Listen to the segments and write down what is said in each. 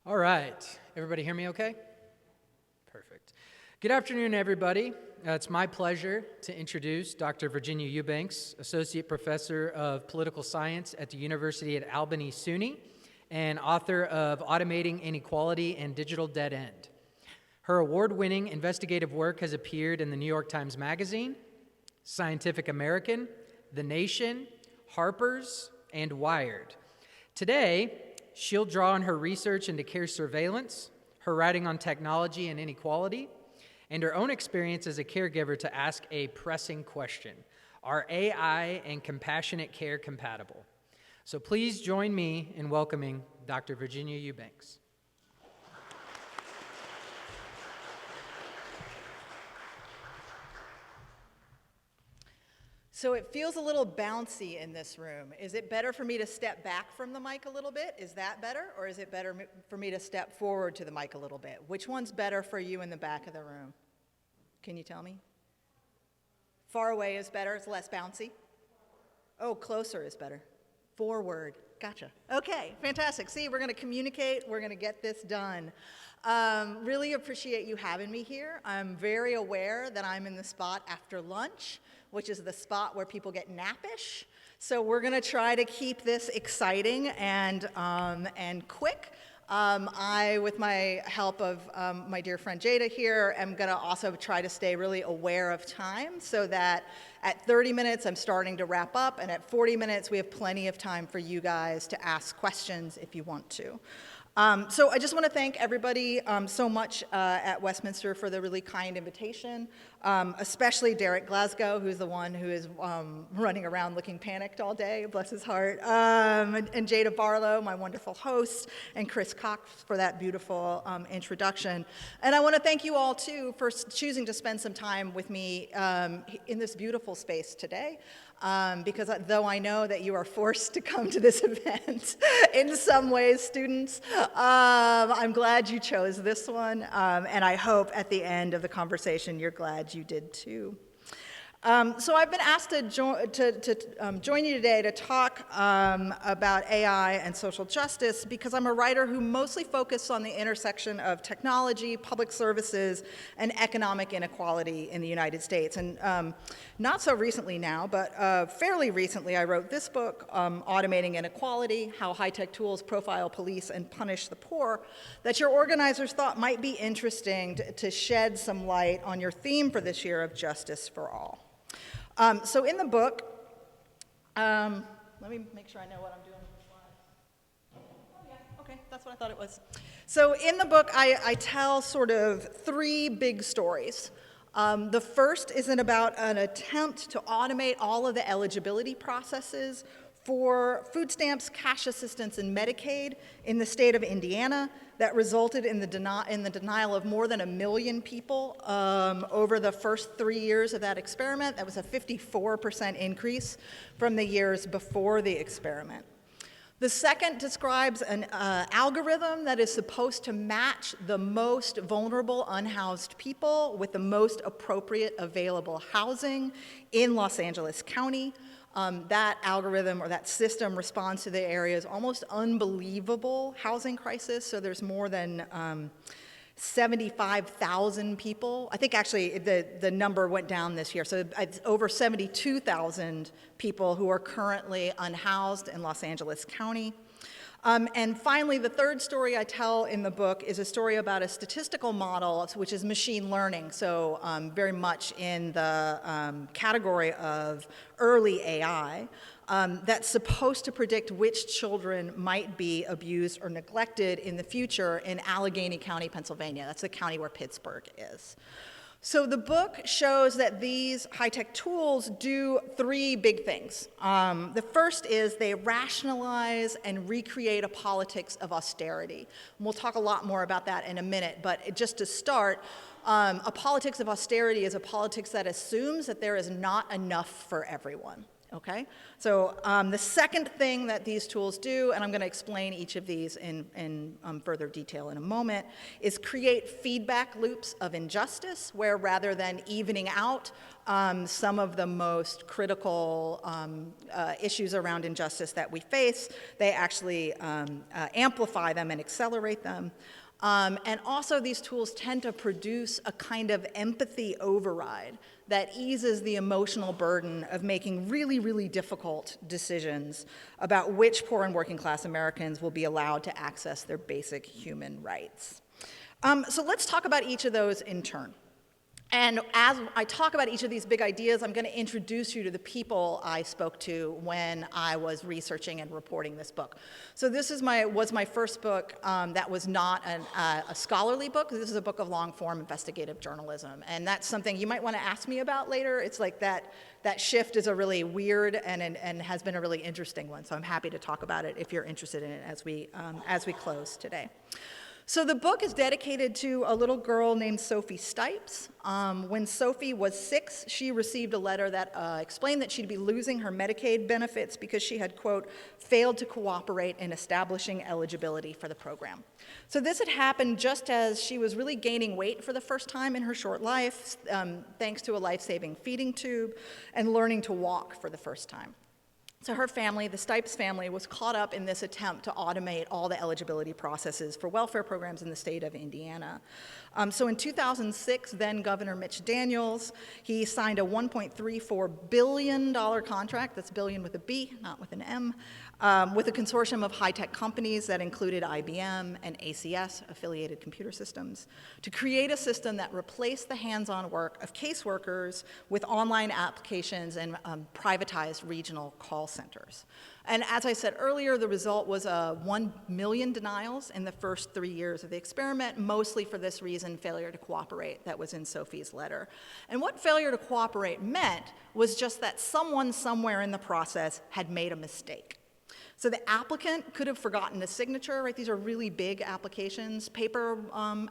All right. Everybody hear me okay? Perfect. Good afternoon, everybody. It's my pleasure to introduce Dr. Virginia Eubanks, Associate Professor of Political Science at the University at Albany SUNY and author of Automating Inequality and Digital Dead End. Her award-winning investigative work has appeared in the New York Times Magazine, Scientific American, The Nation, Harper's, and Wired. Today, she'll draw on her research into care surveillance, her writing on technology and inequality, and her own experience as a caregiver to ask a pressing question: are AI and compassionate care compatible? So please join me in welcoming Dr. Virginia Eubanks. So it feels a little bouncy in this room. Is it better for me to step back from the mic a little bit? Is that better? Or is it better for me to step forward to the mic a little bit? Which one's better for you in the back of the room? Can you tell me? Far away is better, it's less bouncy? Oh, closer is better. Forward, gotcha. Okay, fantastic. See, we're gonna communicate, we're gonna get this done. Really appreciate you having me here. I'm very aware that I'm in the spot after lunch, which is the spot where people get nappish. So we're gonna try to keep this exciting and quick. I, with my help of my dear friend Jada here, am gonna also try to stay really aware of time so that at 30 minutes I'm starting to wrap up, and at 40 minutes we have plenty of time for you guys to ask questions if you want to. So I just want to thank everybody so much at Westminster for the really kind invitation, especially Derek Glasgow, who's the one who is running around looking panicked all day, bless his heart, and Jada Barlow, my wonderful host, and Chris Cox for that beautiful introduction. And I want to thank you all, too, for choosing to spend some time with me in this beautiful space today. Because though I know that you are forced to come to this event in some ways, students, I'm glad you chose this one, and I hope at the end of the conversation you're glad you did too. So I've been asked to join you today to talk about AI and social justice because I'm a writer who mostly focuses on the intersection of technology, public services, and economic inequality in the United States. And not so recently now, but fairly recently, I wrote this book, Automating Inequality: How High-Tech Tools Profile, Police, and Punish the Poor, that your organizers thought might be interesting to shed some light on your theme for this year of justice for all. So in the book, let me make sure I know what I'm doing with the slides. Oh yeah, okay, that's what I thought it was. So in the book, I tell sort of three big stories. The first isn't about an attempt to automate all of the eligibility processes for food stamps, cash assistance, and Medicaid in the state of Indiana that resulted in the denial of more than 1 million people over the first 3 years of that experiment. That was a 54% increase from the years before the experiment. The second describes an algorithm that is supposed to match the most vulnerable unhoused people with the most appropriate available housing in Los Angeles County. That algorithm or that system responds to the area's almost unbelievable housing crisis. So there's more than 75,000 people. I think actually the number went down this year. So it's over 72,000 people who are currently unhoused in Los Angeles County. And finally, the third story I tell in the book is a story about a statistical model, which is machine learning, so very much in the category of early AI, that's supposed to predict which children might be abused or neglected in the future in Allegheny County, Pennsylvania. That's the county where Pittsburgh is. So the book shows that these high-tech tools do three big things. The first is they rationalize and recreate a politics of austerity. And we'll talk a lot more about that in a minute, but just to start, a politics of austerity is a politics that assumes that there is not enough for everyone. okay? So the second thing that these tools do, and I'm going to explain each of these in further detail in a moment, is create feedback loops of injustice, where rather than evening out some of the most critical issues around injustice that we face, they actually amplify them and accelerate them. And also these tools tend to produce a kind of empathy override that eases the emotional burden of making really, really difficult decisions about which poor and working class Americans will be allowed to access their basic human rights. So let's talk about each of those in turn. And as I talk about each of these big ideas, I'm going to introduce you to the people I spoke to when I was researching and reporting this book. So this is was my first book that was not a scholarly book. This is a book of long-form investigative journalism. And that's something you might want to ask me about later. It's like that shift is a really weird and has been a really interesting one. So I'm happy to talk about it if you're interested in it as we close today. So the book is dedicated to a little girl named Sophie Stipes. When Sophie was 6, she received a letter that explained that she'd be losing her Medicaid benefits because she had, quote, failed to cooperate in establishing eligibility for the program. So this had happened just as she was really gaining weight for the first time in her short life, thanks to a life-saving feeding tube, and learning to walk for the first time. So her family, the Stipes family, was caught up in this attempt to automate all the eligibility processes for welfare programs in the state of Indiana. So in 2006, then Governor Mitch Daniels, he signed a $1.34 billion contract, that's billion with a B, not with an M, with a consortium of high-tech companies that included IBM and ACS, Affiliated Computer Systems, to create a system that replaced the hands-on work of caseworkers with online applications and privatized regional call centers. And as I said earlier, the result was 1 million denials in the first 3 years of the experiment, mostly for this reason, failure to cooperate, that was in Sophie's letter. And what failure to cooperate meant was just that someone somewhere in the process had made a mistake. So the applicant could have forgotten a signature, right? These are really big applications. Paper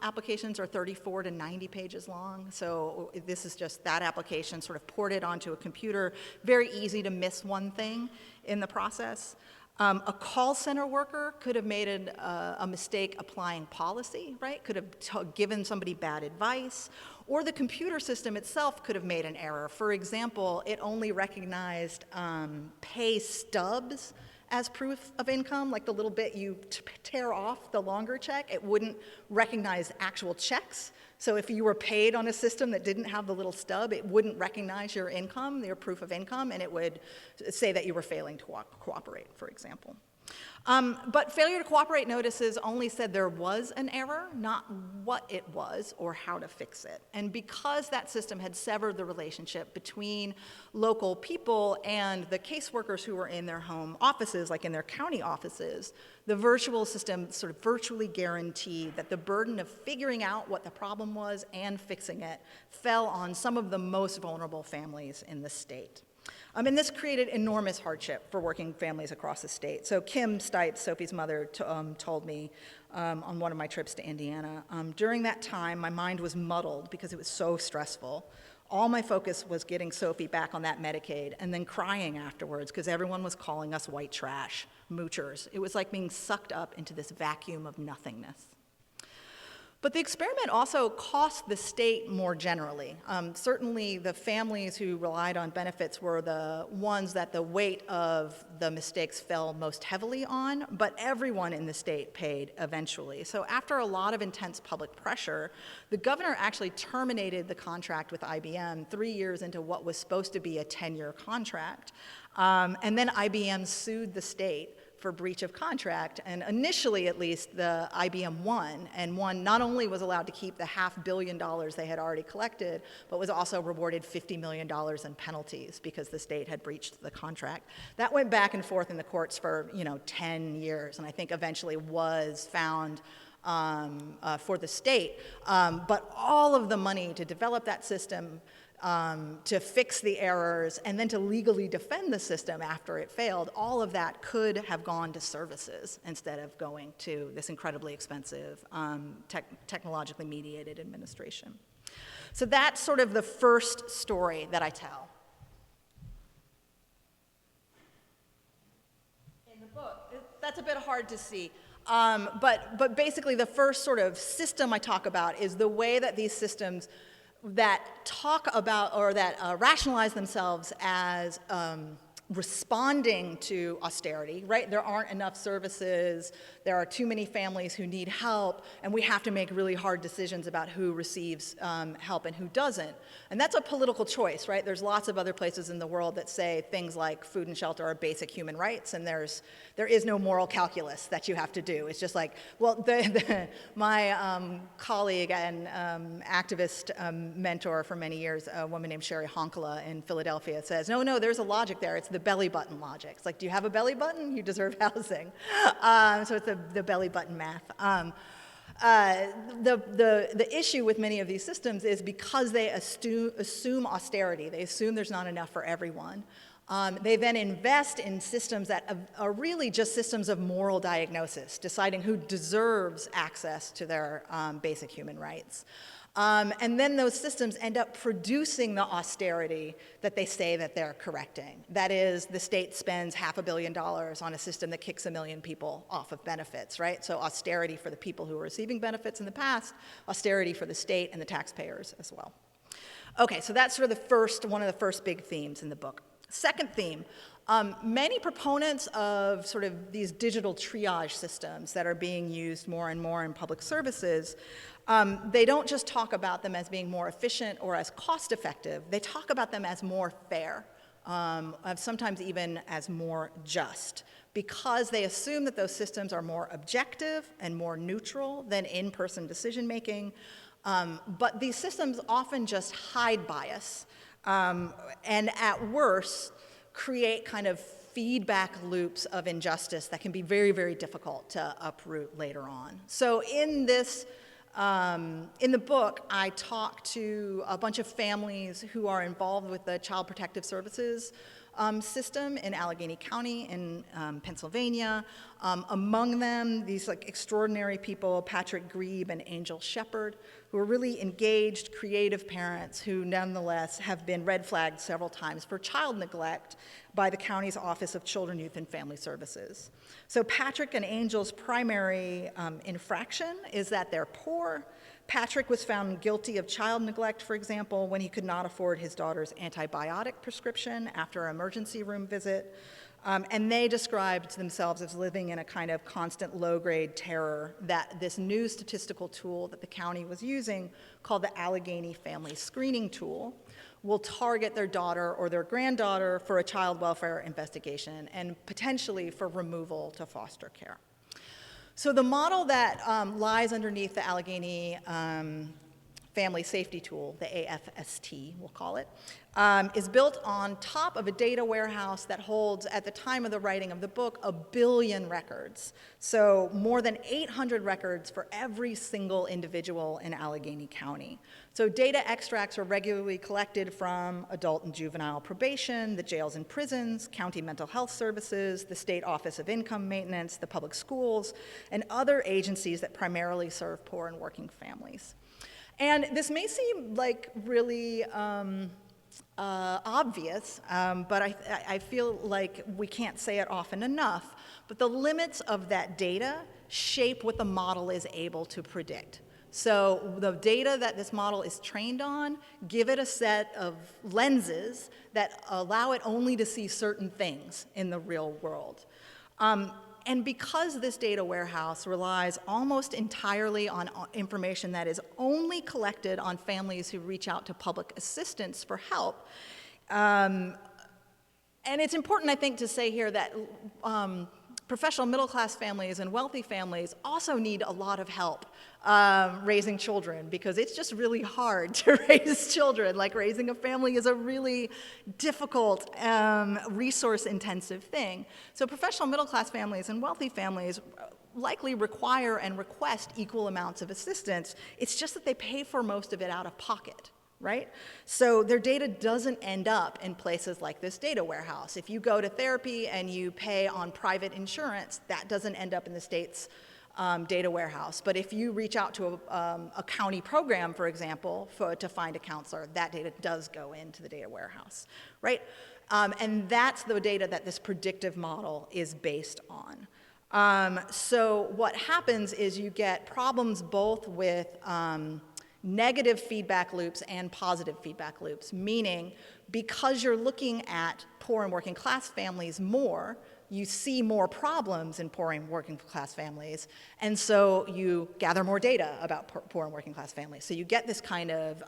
applications are 34 to 90 pages long. So this is just that application sort of ported onto a computer. Very easy to miss one thing in the process. A call center worker could have made a mistake applying policy, right? Could have given somebody bad advice. Or the computer system itself could have made an error. For example, it only recognized pay stubs as proof of income, like the little bit you tear off the longer check. It wouldn't recognize actual checks. So if you were paid on a system that didn't have the little stub, it wouldn't recognize your income, your proof of income, and it would say that you were failing to cooperate, for example. But failure to cooperate notices only said there was an error, not what it was or how to fix it. And because that system had severed the relationship between local people and the caseworkers who were in their home offices, like in their county offices, the virtual system sort of virtually guaranteed that the burden of figuring out what the problem was and fixing it fell on some of the most vulnerable families in the state. And this created enormous hardship for working families across the state. So Kim Stipes, Sophie's mother, told me on one of my trips to Indiana, during that time, my mind was muddled because it was so stressful. All my focus was getting Sophie back on that Medicaid and then crying afterwards because everyone was calling us white trash, moochers. It was like being sucked up into this vacuum of nothingness. But the experiment also cost the state more generally. Certainly the families who relied on benefits were the ones that the weight of the mistakes fell most heavily on, but everyone in the state paid eventually. So after a lot of intense public pressure, the governor actually terminated the contract with IBM 3 years into what was supposed to be a 10-year contract. And then IBM sued the state for breach of contract, and initially at least the IBM won, and won not only was allowed to keep the $500 million they had already collected, but was also rewarded $50 million in penalties because the state had breached the contract. That went back and forth in the courts for 10 years, and I think eventually was found for the state. But all of the money to develop that system, to fix the errors, and then to legally defend the system after it failed, all of that could have gone to services instead of going to this incredibly expensive technologically mediated administration. So that's sort of the first story that I tell. that's a bit hard to see. But basically the first sort of system I talk about is the way that these systems that talk about or that rationalize themselves as responding to austerity, right? There aren't enough services, there are too many families who need help, and we have to make really hard decisions about who receives help and who doesn't. And that's a political choice, right? There's lots of other places in the world that say things like food and shelter are basic human rights, and there is no moral calculus that you have to do. It's just like, well, my colleague and activist mentor for many years, a woman named Sherry Honkala in Philadelphia, says, no, there's a logic there. It's the belly button logic. It's like, do you have a belly button? You deserve housing. So it's the belly button math. The issue with many of these systems is because they assume austerity, they assume there's not enough for everyone. They then invest in systems that are really just systems of moral diagnosis, deciding who deserves access to their basic human rights. And then those systems end up producing the austerity that they say that they're correcting. That is, the state spends $500 million on a system that kicks 1 million people off of benefits, right? So austerity for the people who were receiving benefits in the past, austerity for the state and the taxpayers as well. Okay, so that's sort of one of the first big themes in the book. Second theme, many proponents of sort of these digital triage systems that are being used more and more in public services, they don't just talk about them as being more efficient or as cost effective, they talk about them as more fair, sometimes even as more just, because they assume that those systems are more objective and more neutral than in-person decision making. But these systems often just hide bias, and at worst, create kind of feedback loops of injustice that can be very, very difficult to uproot later on. So in the book, I talk to a bunch of families who are involved with the Child Protective Services system in Allegheny County in Pennsylvania. Among them, these like extraordinary people, Patrick Grebe and Angel Shepard, who are really engaged, creative parents who nonetheless have been red flagged several times for child neglect by the county's Office of Children, Youth, and Family Services. So Patrick and Angel's primary infraction is that they're poor. Patrick was found guilty of child neglect, for example, when he could not afford his daughter's antibiotic prescription after an emergency room visit. And they described themselves as living in a kind of constant low-grade terror that this new statistical tool that the county was using, called the Allegheny Family Screening Tool, will target their daughter or their granddaughter for a child welfare investigation and potentially for removal to foster care. So the model that lies underneath the Allegheny Family Safety Tool, the AFST, we'll call it, is built on top of a data warehouse that holds, at the time of the writing of the book, 1 billion records. So more than 800 records for every single individual in Allegheny County. So data extracts are regularly collected from adult and juvenile probation, the jails and prisons, county mental health services, the State Office of Income Maintenance, the public schools, and other agencies that primarily serve poor and working families. And this may seem like really obvious, but I feel like we can't say it often enough, but the limits of that data shape what the model is able to predict. So the data that this model is trained on give it a set of lenses that allow it only to see certain things in the real world. And because this data warehouse relies almost entirely on information that is only collected on families who reach out to public assistance for help, and it's important, I think, to say here that professional middle-class families and wealthy families also need a lot of help raising children, because it's just really hard to raise children. Like, raising a family is a really difficult, resource-intensive thing. So professional middle-class families and wealthy families likely require and request equal amounts of assistance. It's just that they pay for most of it out of pocket, right? So their data doesn't end up in places like this data warehouse. If you go to therapy and you pay on private insurance, that doesn't end up in the state's data warehouse. But if you reach out to a county program, for example, to find a counselor, that data does go into the data warehouse, right? And that's the data that this predictive model is based on. So what happens is you get problems both with negative feedback loops and positive feedback loops, meaning because you're looking at poor and working class families more, you see more problems in poor and working class families, and so you gather more data about poor and working class families. So you get this kind of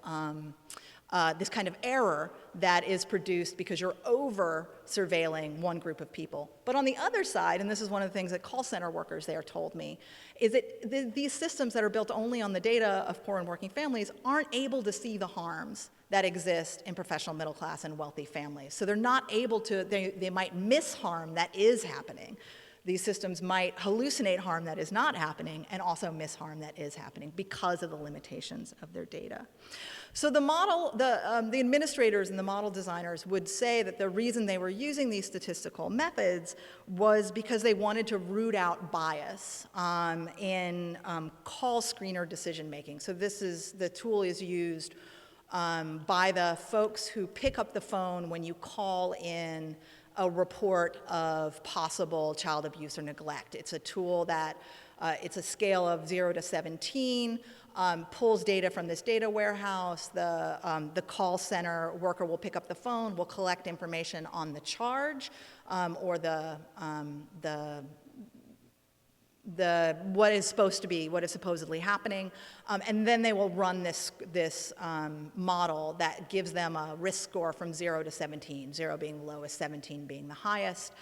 error that is produced because you're over surveilling one group of people. But on the other side, and this is one of the things that call center workers there told me, is that these systems that are built only on the data of poor and working families aren't able to see the harms that exist in professional middle class and wealthy families. So they're not able to, they might miss harm that is happening. These systems might hallucinate harm that is not happening and also miss harm that is happening because of the limitations of their data. So the model, the administrators and the model designers would say that the reason they were using these statistical methods was because they wanted to root out bias in call screener decision making. So the tool is used by the folks who pick up the phone when you call in a report of possible child abuse or neglect. It's a tool that, it's a scale of 0 to 17, pulls data from this data warehouse. The call center worker will pick up the phone, will collect information on the charge or what is supposedly happening, and then they will run this model that gives them a risk score from 0 to 17, 0 being the lowest, 17 being the highest,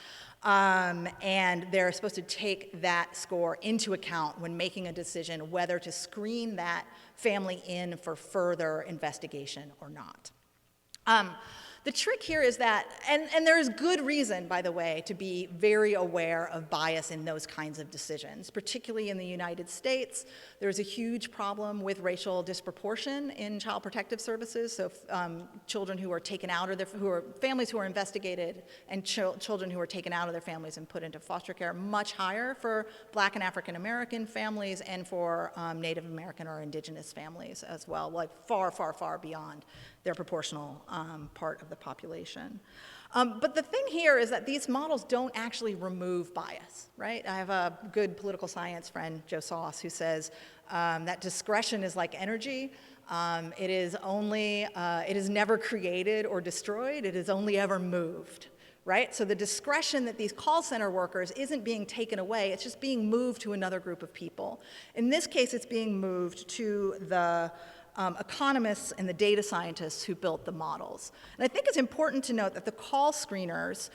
and they're supposed to take that score into account when making a decision whether to screen that family in for further investigation or not. The trick here is that, and there is good reason, by the way, to be very aware of bias in those kinds of decisions, particularly in the United States. There's a huge problem with racial disproportion in child protective services. So children who are taken out of families who are investigated and children who are taken out of their families and put into foster care, much higher for Black and African American families and for Native American or indigenous families as well, like far, far, far beyond their proportional part of the population. But the thing here is that these models don't actually remove bias, right? I have a good political science friend, Joe Sauce, who says that discretion is like energy. It is never created or destroyed, it is only ever moved, right? So the discretion that these call center workers isn't being taken away, it's just being moved to another group of people. In this case, it's being moved to the economists and the data scientists who built the models. And I think it's important to note that the call screeners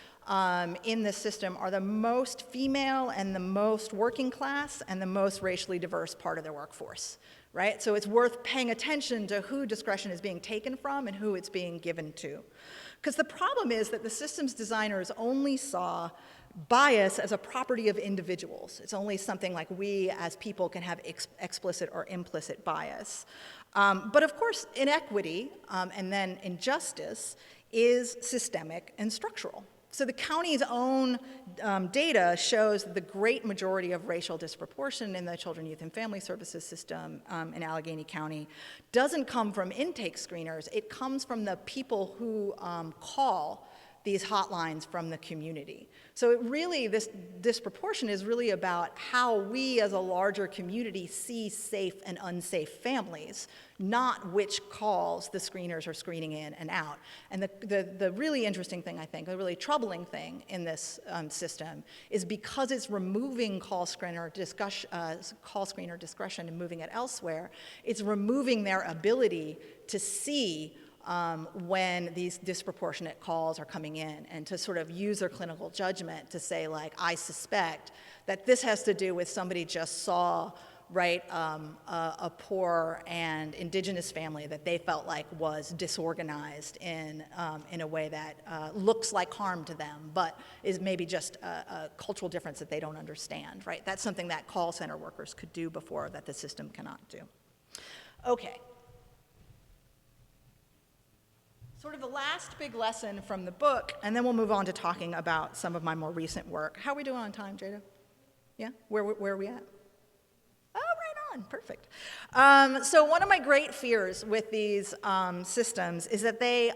in this system are the most female and the most working class and the most racially diverse part of their workforce, right? So it's worth paying attention to who discretion is being taken from and who it's being given to. Because the problem is that the systems designers only saw bias as a property of individuals. It's only something like we as people can have explicit or implicit bias. But of course, inequity and then injustice is systemic and structural. So the county's own data shows that the great majority of racial disproportion in the Children, Youth, and Family Services system in Allegheny County doesn't come from intake screeners. It comes from the people who call these hotlines from the community. So it really, this disproportion is really about how we as a larger community see safe and unsafe families, not which calls the screeners are screening in and out. And the really interesting thing, I think, the really troubling thing in this system is because it's removing call screener discretion and moving it elsewhere, it's removing their ability to see when these disproportionate calls are coming in and to sort of use their clinical judgment to say, like, I suspect that this has to do with somebody just saw, right, a poor and indigenous family that they felt like was disorganized in a way that looks like harm to them, but is maybe just a cultural difference that they don't understand, right? That's something that call center workers could do before that the system cannot do. Okay. Sort of the last big lesson from the book, and then we'll move on to talking about some of my more recent work. How are we doing on time, Jada? Yeah? Where are we at? Oh, right fun, perfect. So one of my great fears with these systems is that they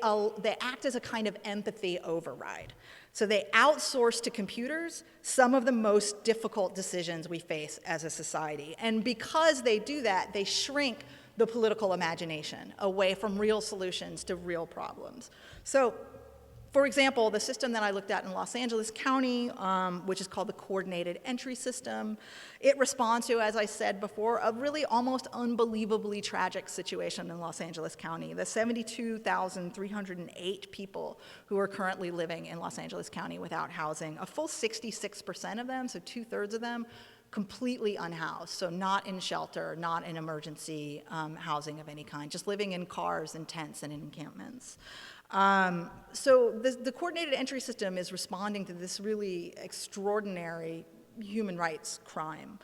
act as a kind of empathy override. So they outsource to computers some of the most difficult decisions we face as a society. And because they do that, they shrink the political imagination away from real solutions to real problems. So, for example, the system that I looked at in Los Angeles County, which is called the Coordinated Entry System, it responds to, as I said before, a really almost unbelievably tragic situation in Los Angeles County. The 72,308 people who are currently living in Los Angeles County without housing, a full 66% of them, so 2/3 of them, completely unhoused, so not in shelter, not in emergency housing of any kind, just living in cars and tents and in encampments. So the coordinated entry system is responding to this really extraordinary human rights crime.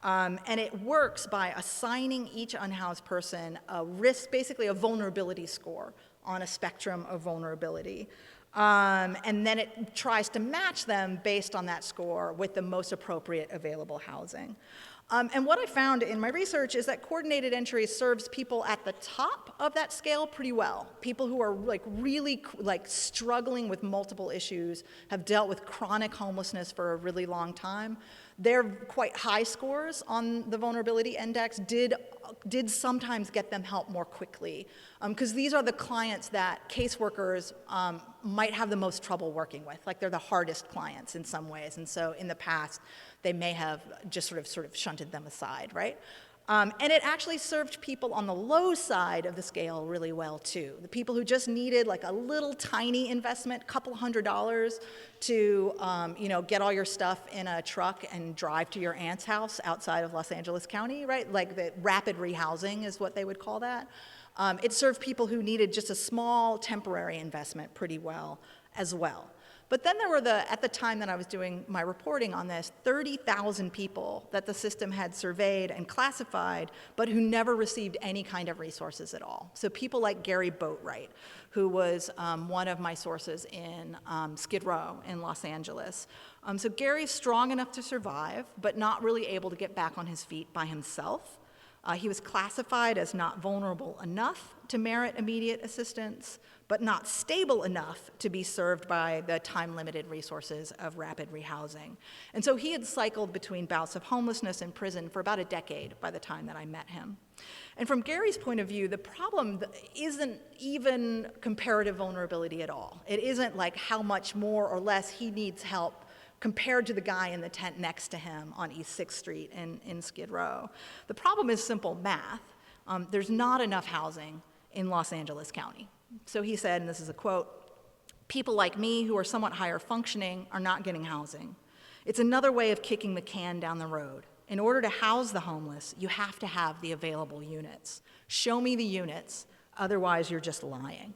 And it works by assigning each unhoused person a risk, basically a vulnerability score on a spectrum of vulnerability. And then it tries to match them based on that score with the most appropriate available housing. And what I found in my research is that coordinated entry serves people at the top of that scale pretty well. People who are really struggling with multiple issues, have dealt with chronic homelessness for a really long time. Their quite high scores on the vulnerability index did sometimes get them help more quickly, because these are the clients that caseworkers might have the most trouble working with. Like, they're the hardest clients in some ways, and so in the past they may have just sort of shunted them aside, right? And it actually served people on the low side of the scale really well too. The people who just needed like a little tiny investment, couple $100 to get all your stuff in a truck and drive to your aunt's house outside of Los Angeles County, right? Like the rapid rehousing is what they would call that. It served people who needed just a small temporary investment pretty well as well. But then there were at the time that I was doing my reporting on this, 30,000 people that the system had surveyed and classified, but who never received any kind of resources at all. So people like Gary Boatwright, who was one of my sources in Skid Row in Los Angeles. So Gary's strong enough to survive, but not really able to get back on his feet by himself. He was classified as not vulnerable enough to merit immediate assistance, but not stable enough to be served by the time-limited resources of rapid rehousing. And so he had cycled between bouts of homelessness and prison for about a decade by the time that I met him. And from Gary's point of view, the problem isn't even comparative vulnerability at all. It isn't like how much more or less he needs help compared to the guy in the tent next to him on East 6th Street in Skid Row. The problem is simple math. There's not enough housing in Los Angeles County. So he said, and this is a quote, "People like me who are somewhat higher functioning are not getting housing. It's another way of kicking the can down the road. In order to house the homeless, you have to have the available units. Show me the units, otherwise you're just lying."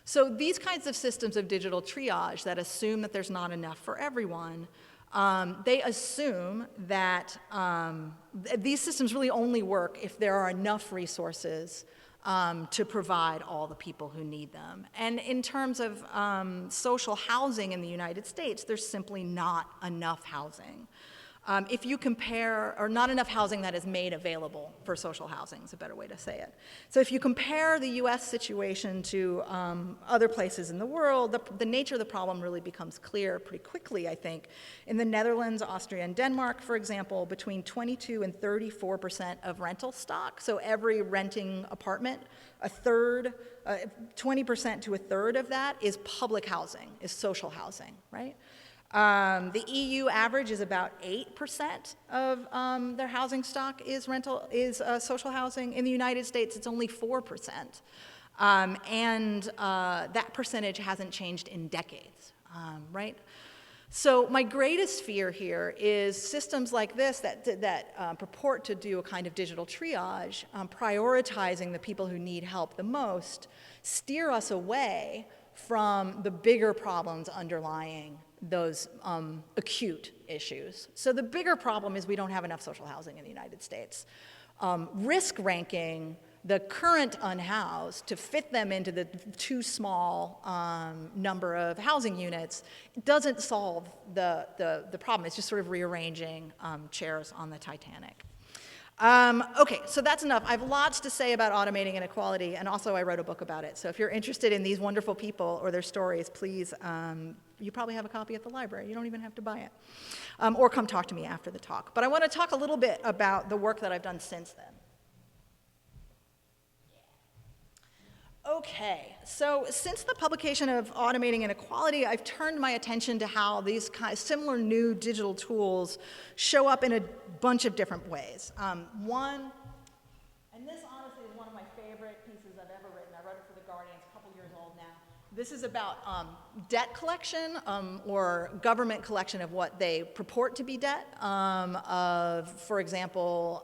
So these kinds of systems of digital triage that assume that there's not enough for everyone, they assume that these systems really only work if there are enough resources to provide all the people who need them. And in terms of social housing in the United States, there's simply not enough housing. If you compare, or not enough housing that is made available for social housing is a better way to say it. So if you compare the US situation to other places in the world, the nature of the problem really becomes clear pretty quickly, I think. In the Netherlands, Austria, and Denmark, for example, between 22 and 34% of rental stock, so every renting apartment, 20% to a third of that is public housing, is social housing, right? The EU average is about 8% of their housing stock is social housing. In the United States, it's only 4%. And that percentage hasn't changed in decades, right? So my greatest fear here is systems like this that purport to do a kind of digital triage, prioritizing the people who need help the most, steer us away from the bigger problems underlying those acute issues. So the bigger problem is we don't have enough social housing in the United States. Risk ranking the current unhoused to fit them into the too small number of housing units doesn't solve the problem. It's just sort of rearranging chairs on the Titanic. Okay, so that's enough. I have lots to say about automating inequality, and also I wrote a book about it. So if you're interested in these wonderful people or their stories, please, you probably have a copy at the library. You don't even have to buy it. Or come talk to me after the talk. But I want to talk a little bit about the work that I've done since then. Okay, so since the publication of Automating Inequality, I've turned my attention to how these similar new digital tools show up in a bunch of different ways. One, and this honestly is one of my favorite pieces I've ever written. I wrote it for The Guardian, it's a couple years old now. This is about debt collection or government collection of what they purport to be debt of, for example,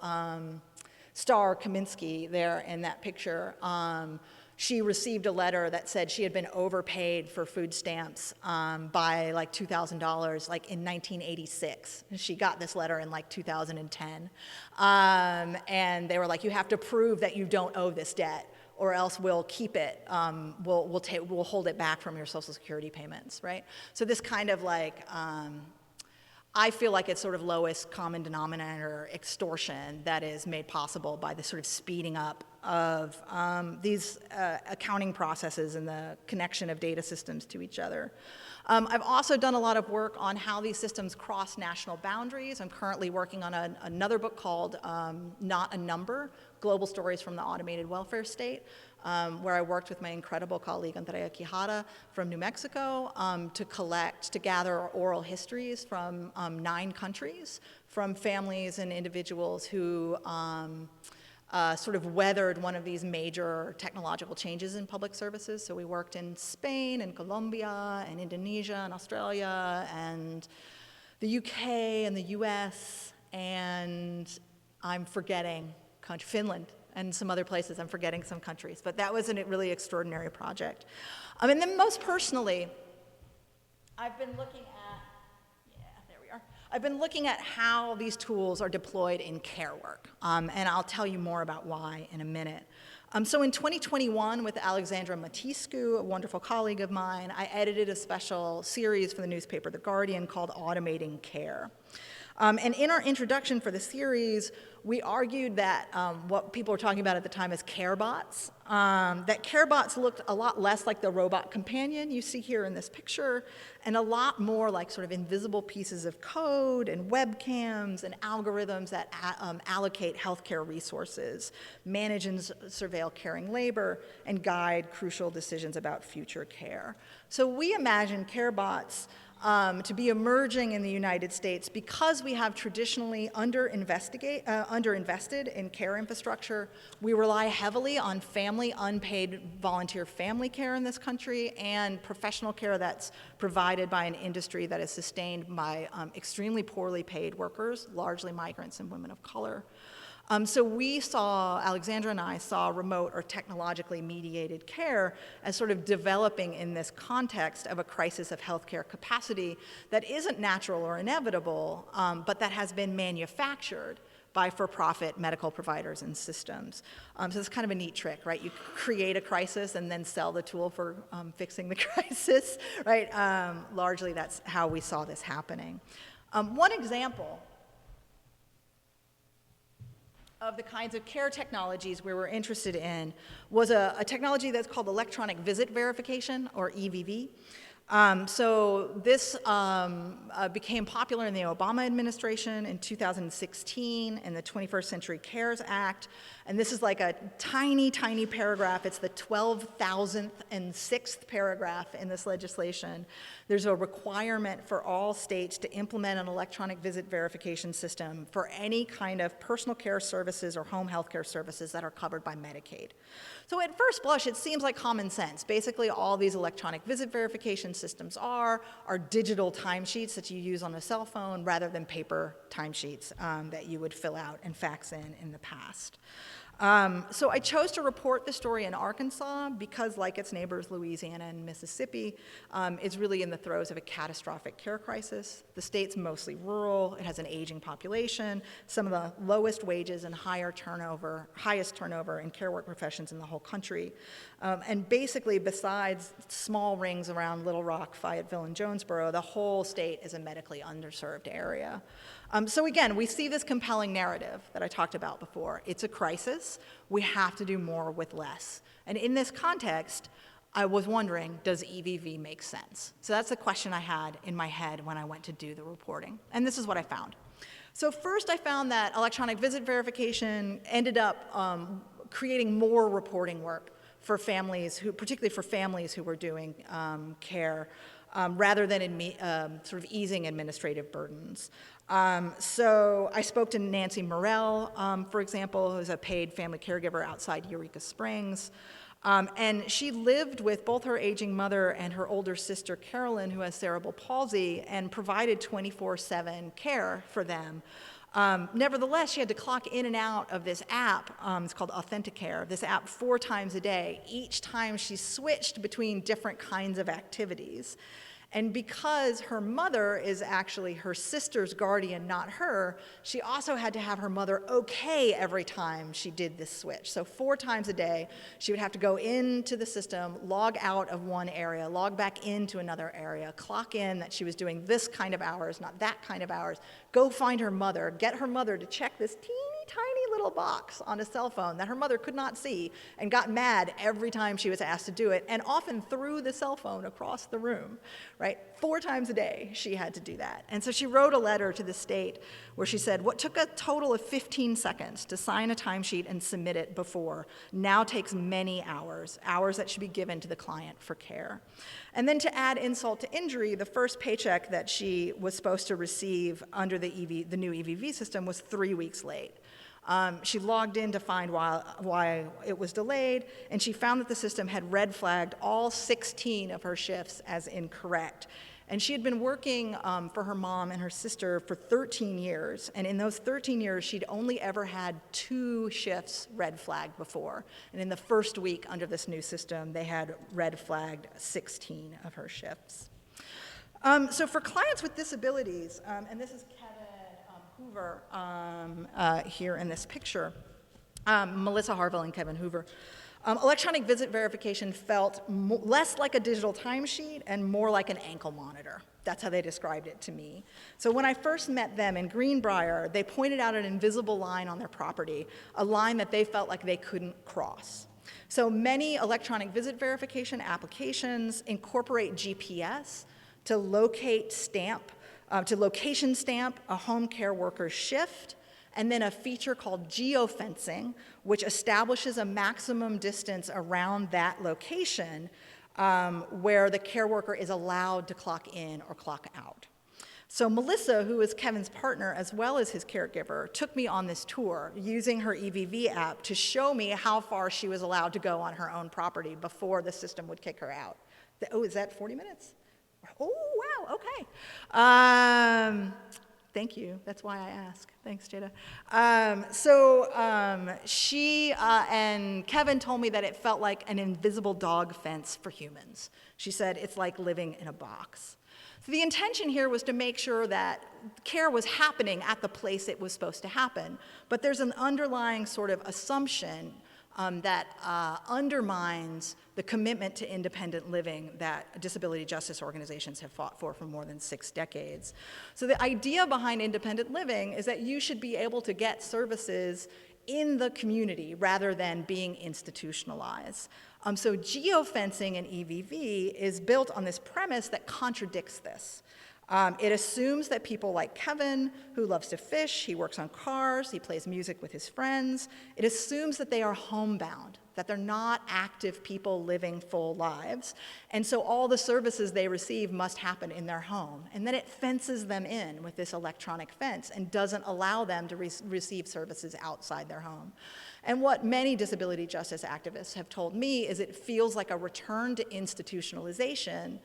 Star Kaminsky there in that picture. She received a letter that said she had been overpaid for food stamps by like $2,000 like in 1986. She got this letter in like 2010. And they were like, you have to prove that you don't owe this debt or else we'll keep it, we'll hold it back from your Social Security payments, right? So this kind of like, I feel like it's sort of lowest common denominator extortion that is made possible by the sort of speeding up of these accounting processes and the connection of data systems to each other. I've also done a lot of work on how these systems cross national boundaries. I'm currently working on another book called Not a Number, Global Stories from the Automated Welfare State, where I worked with my incredible colleague Andrea Quijada from New Mexico to gather oral histories from 9 countries, from families and individuals who sort of weathered one of these major technological changes in public services. So we worked in Spain and Colombia and Indonesia and Australia and the UK and the US, and I'm forgetting Finland and some other places. I'm forgetting some countries, but that was a really extraordinary project. And then most personally, I've been looking at how these tools are deployed in care work, and I'll tell you more about why in a minute. So in 2021, with Alexandra Matiscu, a wonderful colleague of mine, I edited a special series for the newspaper The Guardian called Automating Care. And in our introduction for the series, we argued that what people were talking about at the time as care bots, that care bots looked a lot less like the robot companion you see here in this picture, and a lot more like sort of invisible pieces of code and webcams and algorithms that allocate healthcare resources, manage and surveil caring labor, and guide crucial decisions about future care. So we imagine care bots to be emerging in the United States because we have traditionally underinvested in care infrastructure. We rely heavily on family, unpaid volunteer family care in this country and professional care that's provided by an industry that is sustained by extremely poorly paid workers, largely migrants and women of color. So Alexandra and I saw remote or technologically mediated care as sort of developing in this context of a crisis of healthcare capacity that isn't natural or inevitable, but that has been manufactured by for-profit medical providers and systems. So it's kind of a neat trick, right? You create a crisis and then sell the tool for fixing the crisis, right? Largely that's how we saw this happening. One example of the kinds of care technologies we were interested in was a technology that's called electronic visit verification, or EVV. So this became popular in the Obama administration in 2016 in the 21st Century Cares Act. And this is like a tiny, tiny paragraph. It's the 12,006th paragraph in this legislation. There's a requirement for all states to implement an electronic visit verification system for any kind of personal care services or home health care services that are covered by Medicaid. So at first blush, it seems like common sense. Basically, all these electronic visit verification systems are digital timesheets that you use on a cell phone rather than paper timesheets that you would fill out and fax in the past. So I chose to report the story in Arkansas because, like its neighbors Louisiana and Mississippi, it's really in the throes of a catastrophic care crisis. The state's mostly rural, it has an aging population, some of the lowest wages and highest turnover in care work professions in the whole country. And basically, besides small rings around Little Rock, Fayetteville, and Jonesboro, the whole state is a medically underserved area. So again, we see this compelling narrative that I talked about before. It's a crisis. We have to do more with less. And in this context, I was wondering, does EVV make sense? So that's the question I had in my head when I went to do the reporting. And this is what I found. So first I found that electronic visit verification ended up creating more reporting work for families, particularly for families who were doing care, rather than sort of easing administrative burdens. So I spoke to Nancy Morell, for example, who's a paid family caregiver outside Eureka Springs. And she lived with both her aging mother and her older sister, Carolyn, who has cerebral palsy, and provided 24/7 care for them. Nevertheless, she had to clock in and out of this app. It's called Authenticare, this app 4 times a day, each time she switched between different kinds of activities. And because her mother is actually her sister's guardian, not her, she also had to have her mother okay every time she did this switch. So 4 times a day, she would have to go into the system, log out of one area, log back into another area, clock in that she was doing this kind of hours, not that kind of hours, go find her mother, get her mother to check this teeny tiny little box on a cell phone that her mother could not see, and got mad every time she was asked to do it, and often threw the cell phone across the room, right? 4 times a day she had to do that. And so she wrote a letter to the state where she said, what took a total of 15 seconds to sign a timesheet and submit it before now takes many hours, hours that should be given to the client for care. And then to add insult to injury, the first paycheck that she was supposed to receive under the new EVV system was 3 weeks late. She logged in to find why it was delayed, and she found that the system had red flagged all 16 of her shifts as incorrect. And she had been working for her mom and her sister for 13 years, and in those 13 years, she'd only ever had 2 shifts red flagged before. And in the first week under this new system, they had red flagged 16 of her shifts. So for clients with disabilities, and this is Kevin Hoover here in this picture, Melissa Harville and Kevin Hoover. Electronic visit verification felt less like a digital timesheet and more like an ankle monitor. That's how they described it to me. So when I first met them in Greenbrier, they pointed out an invisible line on their property, a line that they felt like they couldn't cross. So many electronic visit verification applications incorporate GPS to location stamp a home care worker's shift, and then a feature called geofencing, which establishes a maximum distance around that location where the care worker is allowed to clock in or clock out. So Melissa, who is Kevin's partner as well as his caregiver, took me on this tour using her EVV app to show me how far she was allowed to go on her own property before the system would kick her out. Oh, is that 40 minutes? Oh, wow, okay. Thank you, that's why I ask. Thanks, Jada. She and Kevin told me that it felt like an invisible dog fence for humans. She said it's like living in a box. So the intention here was to make sure that care was happening at the place it was supposed to happen, but there's an underlying sort of assumption that undermines the commitment to independent living that disability justice organizations have fought for more than 6 decades. So the idea behind independent living is that you should be able to get services in the community rather than being institutionalized. So geofencing in EVV is built on this premise that contradicts this. It assumes that people like Kevin, who loves to fish, he works on cars, he plays music with his friends, it assumes that they are homebound, that they're not active people living full lives, and so all the services they receive must happen in their home. And then it fences them in with this electronic fence and doesn't allow them to receive services outside their home. And what many disability justice activists have told me is it feels like a return to institutionalization,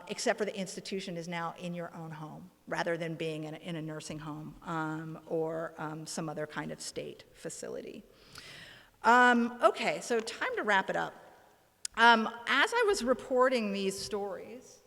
except for the institution is now in your own home, rather than being in a nursing home or some other kind of state facility. Okay, so time to wrap it up. As I was reporting these stories,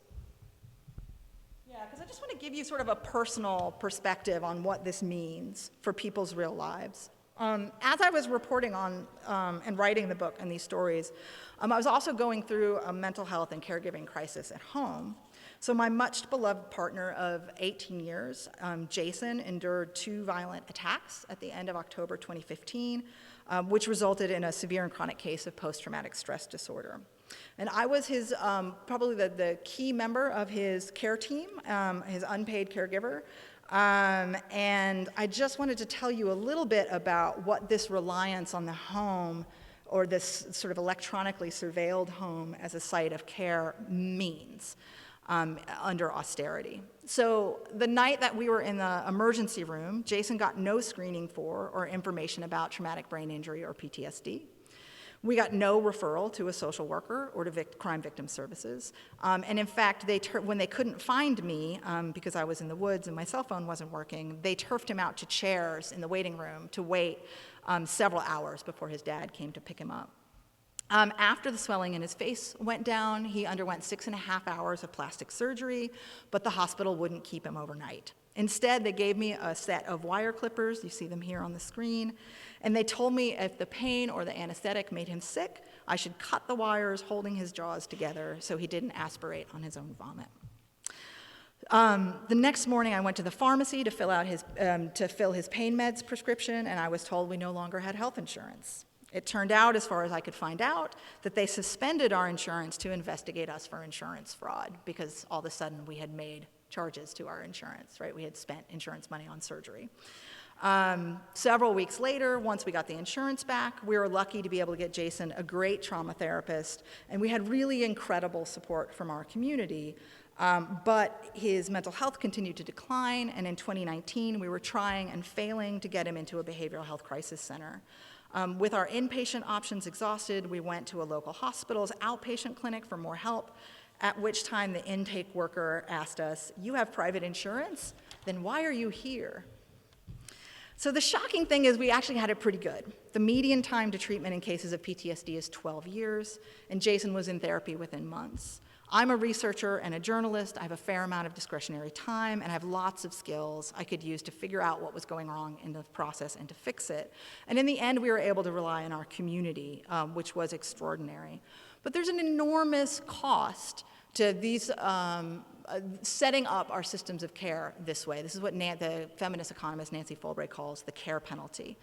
because I just want to give you sort of a personal perspective on what this means for people's real lives. As I was reporting on and writing the book and these stories, I was also going through a mental health and caregiving crisis at home. So my much beloved partner of 18 years, Jason, endured 2 violent attacks at the end of October 2015, which resulted in a severe and chronic case of post-traumatic stress disorder. And I was his, probably the key member of his care team, his unpaid caregiver. And I just wanted to tell you a little bit about what this reliance on the home, or this sort of electronically surveilled home as a site of care, means under austerity. So the night that we were in the emergency room, Jason got no screening for or information about traumatic brain injury or PTSD. We got no referral to a social worker or to crime victim services. And in fact, when they couldn't find me, because I was in the woods and my cell phone wasn't working, they turfed him out to chairs in the waiting room to wait several hours before his dad came to pick him up. After the swelling in his face went down, he underwent 6.5 hours of plastic surgery, but the hospital wouldn't keep him overnight. Instead, they gave me a set of wire clippers, you see them here on the screen, and they told me if the pain or the anesthetic made him sick, I should cut the wires holding his jaws together so he didn't aspirate on his own vomit. The next morning, I went to the pharmacy to fill his pain meds prescription, and I was told we no longer had health insurance. It turned out, as far as I could find out, that they suspended our insurance to investigate us for insurance fraud, because all of a sudden we had made charges to our insurance, right? We had spent insurance money on surgery. Several weeks later, once we got the insurance back, we were lucky to be able to get Jason a great trauma therapist, and we had really incredible support from our community. But his mental health continued to decline, and in 2019, we were trying and failing to get him into a behavioral health crisis center. With our inpatient options exhausted, we went to a local hospital's outpatient clinic for more help, at which time the intake worker asked us, "You have private insurance? Then why are you here?" So the shocking thing is we actually had it pretty good. The median time to treatment in cases of PTSD is 12 years, and Jason was in therapy within months. I'm a researcher and a journalist. I have a fair amount of discretionary time, and I have lots of skills I could use to figure out what was going wrong in the process and to fix it. And in the end, we were able to rely on our community, which was extraordinary. But there's an enormous cost to these setting up our systems of care this way. This is what the feminist economist Nancy Fulbright calls the care penalty.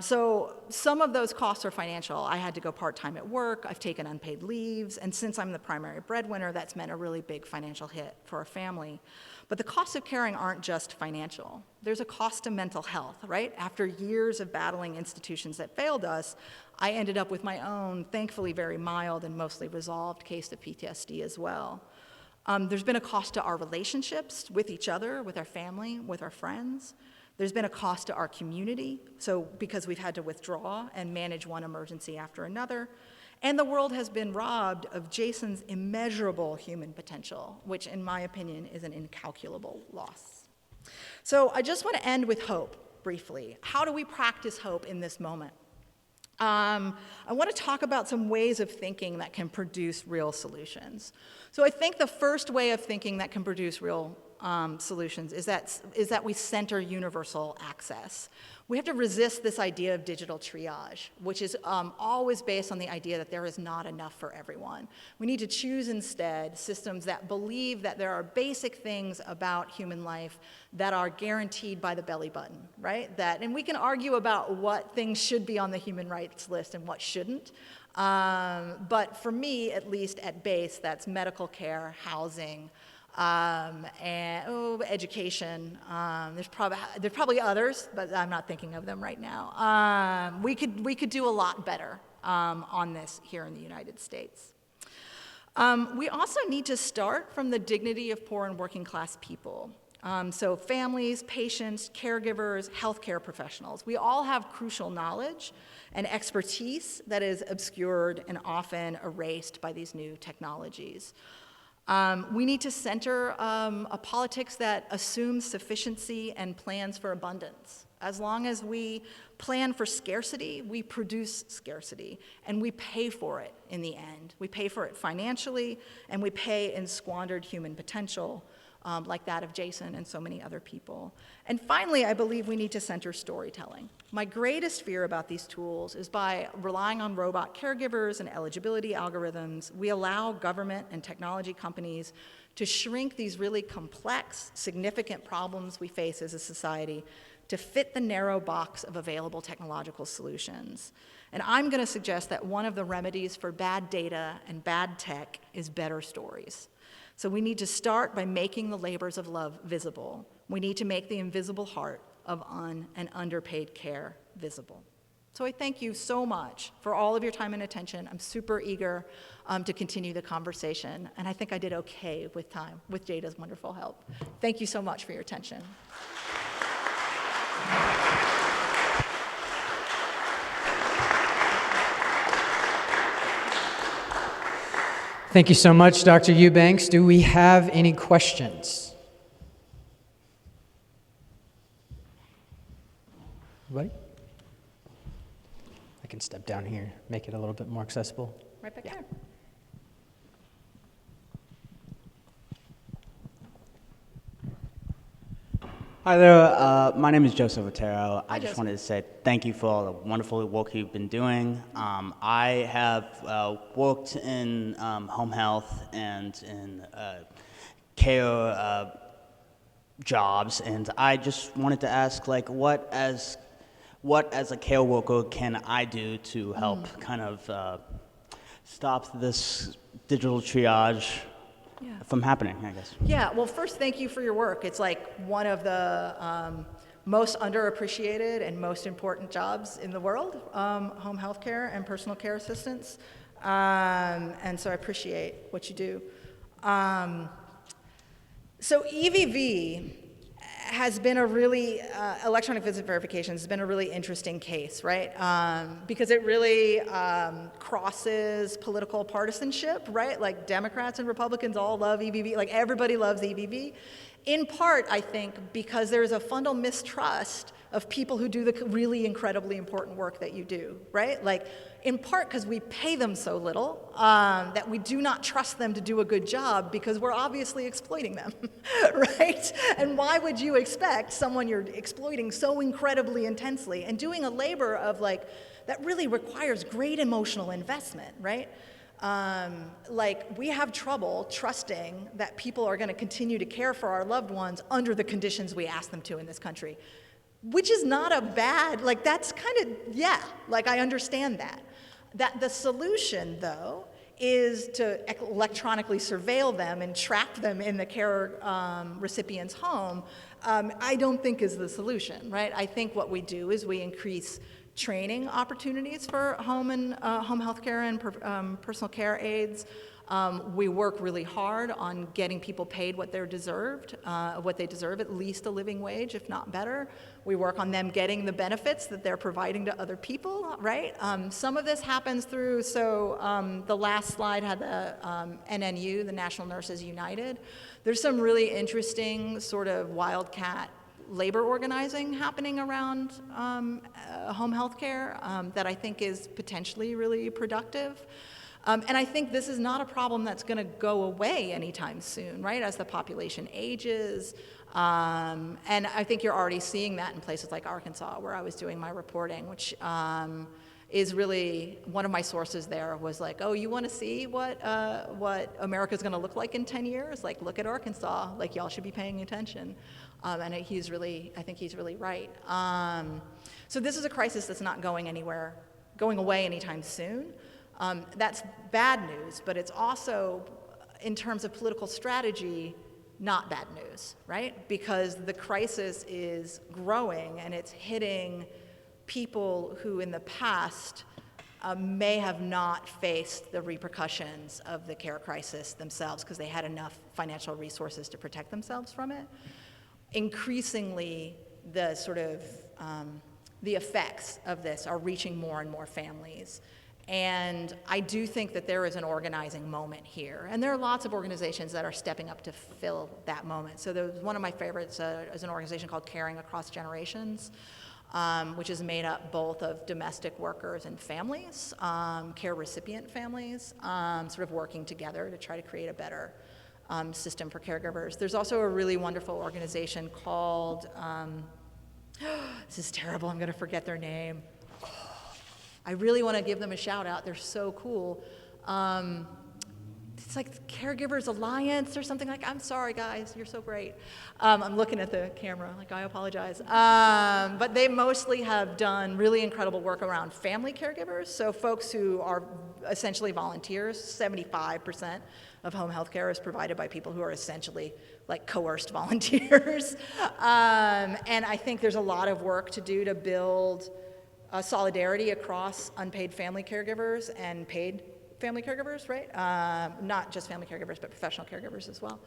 So some of those costs are financial. I had to go part-time at work, I've taken unpaid leaves, and since I'm the primary breadwinner, that's meant a really big financial hit for our family. But the costs of caring aren't just financial. There's a cost to mental health, right? After years of battling institutions that failed us, I ended up with my own, thankfully very mild and mostly resolved case of PTSD as well. There's been a cost to our relationships with each other, with our family, with our friends. There's been a cost to our community, so because we've had to withdraw and manage one emergency after another. And the world has been robbed of Jason's immeasurable human potential, which in my opinion is an incalculable loss. So I just want to end with hope, briefly. How do we practice hope in this moment? I want to talk about some ways of thinking that can produce real solutions. So I think the first way of thinking that can produce real solutions is that we center universal access. We have to resist this idea of digital triage, which is always based on the idea that there is not enough for everyone. We need to choose instead systems that believe that there are basic things about human life that are guaranteed by the belly button, right? And we can argue about what things should be on the human rights list and what shouldn't. But for me, at least at base, that's medical care, housing, and education. There's probably others, but I'm not thinking of them right now. We could do a lot better on this here in the United States. We also need to start from the dignity of poor and working class people. So families, patients, caregivers, healthcare professionals, we all have crucial knowledge and expertise that is obscured and often erased by these new technologies. We need to center a politics that assumes sufficiency and plans for abundance. As long as we plan for scarcity, we produce scarcity, and we pay for it in the end. We pay for it financially, and we pay in squandered human potential. like that of Jason and so many other people. And finally, I believe we need to center storytelling. My greatest fear about these tools is by relying on robot caregivers and eligibility algorithms, we allow government and technology companies to shrink these really complex, significant problems we face as a society to fit the narrow box of available technological solutions. And I'm going to suggest that one of the remedies for bad data and bad tech is better stories. So we need to start by making the labors of love visible. We need to make the invisible heart of un- and underpaid care visible. So I thank you so much for all of your time and attention. I'm super eager to continue the conversation, and I think I did okay with time, with Jada's wonderful help. Thank you so much for your attention. Thank you so much, Dr. Eubanks. Do we have any questions? Anybody? I can step down here, make it a little bit more accessible. Right back there. Hi there, my name is Joseph Otero. I just Joseph. wanted to say thank you for all the wonderful work you've been doing. I have worked in home health and in care jobs, and I just wanted to ask, like, what as a care worker can I do to help kind of stop this digital triage from happening, I guess? Yeah, well, first, thank you for your work. It's like one of the most underappreciated and most important jobs in the world, home health care and personal care assistance. And so I appreciate what you do. So EVV has been a really, electronic visit verification has been a really interesting case, right? Because it really crosses political partisanship, right? Like Democrats and Republicans all love EVV, like everybody loves EVV. In part, I think, because there's a fundamental mistrust of people who do the really incredibly important work that you do, right? Like, in part because we pay them so little that we do not trust them to do a good job because we're obviously exploiting them, right? And why would you expect someone you're exploiting so incredibly intensely and doing a labor of like, that really requires great emotional investment, right? Like, we have trouble trusting that people are gonna continue to care for our loved ones under the conditions we ask them to in this country, which is not a bad, like, that's kind of, yeah, like, I understand that. That the solution, though, is to electronically surveil them and trap them in the care recipient's home, I don't think is the solution, right? I think what we do is we increase training opportunities for home and home health care and personal care aides. We work really hard on getting people paid what they deserve, at least a living wage, if not better. We work on them getting the benefits that they're providing to other people, right? Some of this happens through, the last slide had the NNU, the National Nurses United. There's some really interesting sort of wildcat labor organizing happening around home health care that I think is potentially really productive. And I think this is not a problem that's going to go away anytime soon, right, as the population ages. And I think you're already seeing that in places like Arkansas, where I was doing my reporting, which is really, one of my sources there was like, oh, you want to see what America's going to look like in 10 years? Like, look at Arkansas. Like, y'all should be paying attention. And I think he's really right. So this is a crisis that's not going away anytime soon. That's bad news, but it's also, in terms of political strategy, not bad news, right? Because the crisis is growing and it's hitting people who in the past may have not faced the repercussions of the care crisis themselves because they had enough financial resources to protect themselves from it. Increasingly, the sort of the effects of this are reaching more and more families. And I do think that there is an organizing moment here. And there are lots of organizations that are stepping up to fill that moment. So there's one of my favorites is an organization called Caring Across Generations, which is made up both of domestic workers and families, care recipient families, sort of working together to try to create a better system for caregivers. There's also a really wonderful organization called, this is terrible, I'm gonna forget their name. I really wanna give them a shout out, they're so cool. It's like Caregivers Alliance or something like, I'm sorry guys, you're so great. I'm looking at the camera, like I apologize. But they mostly have done really incredible work around family caregivers. So folks who are essentially volunteers, 75% of home health care is provided by people who are essentially like coerced volunteers. And I think there's a lot of work to do to build solidarity across unpaid family caregivers and paid family caregivers, right? Not just family caregivers, but professional caregivers as well.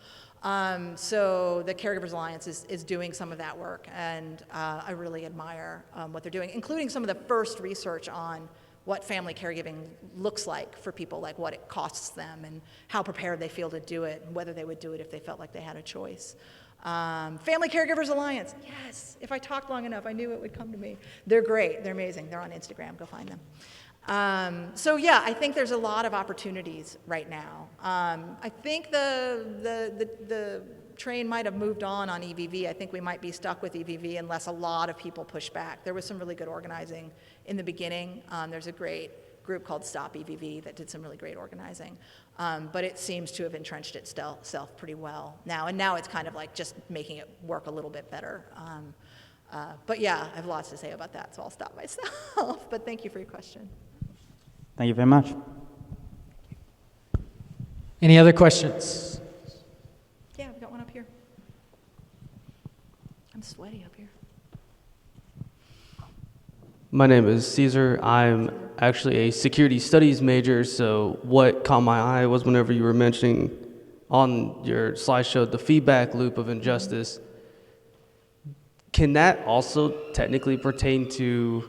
So the Caregivers Alliance is doing some of that work, and I really admire what they're doing, including some of the first research on what family caregiving looks like for people, like what it costs them and how prepared they feel to do it, and whether they would do it if they felt like they had a choice. Family Caregivers Alliance, yes, if I talked long enough, I knew it would come to me. They're great, they're amazing, they're on Instagram, go find them. So yeah, I think there's a lot of opportunities right now. I think the train might have moved on EVV. I think we might be stuck with EVV unless a lot of people push back. There was some really good organizing in the beginning. There's a great group called Stop EVV that did some really great organizing. But it seems to have entrenched itself pretty well now. And now it's kind of like just making it work a little bit better. But yeah, I have lots to say about that, so I'll stop myself. But thank you for your question. Thank you very much. Any other questions? Yeah, we got one up here. I'm sweaty up here. My name is Caesar. I'm actually a security studies major, so what caught my eye was whenever you were mentioning on your slideshow the feedback loop of injustice. Can that also technically pertain to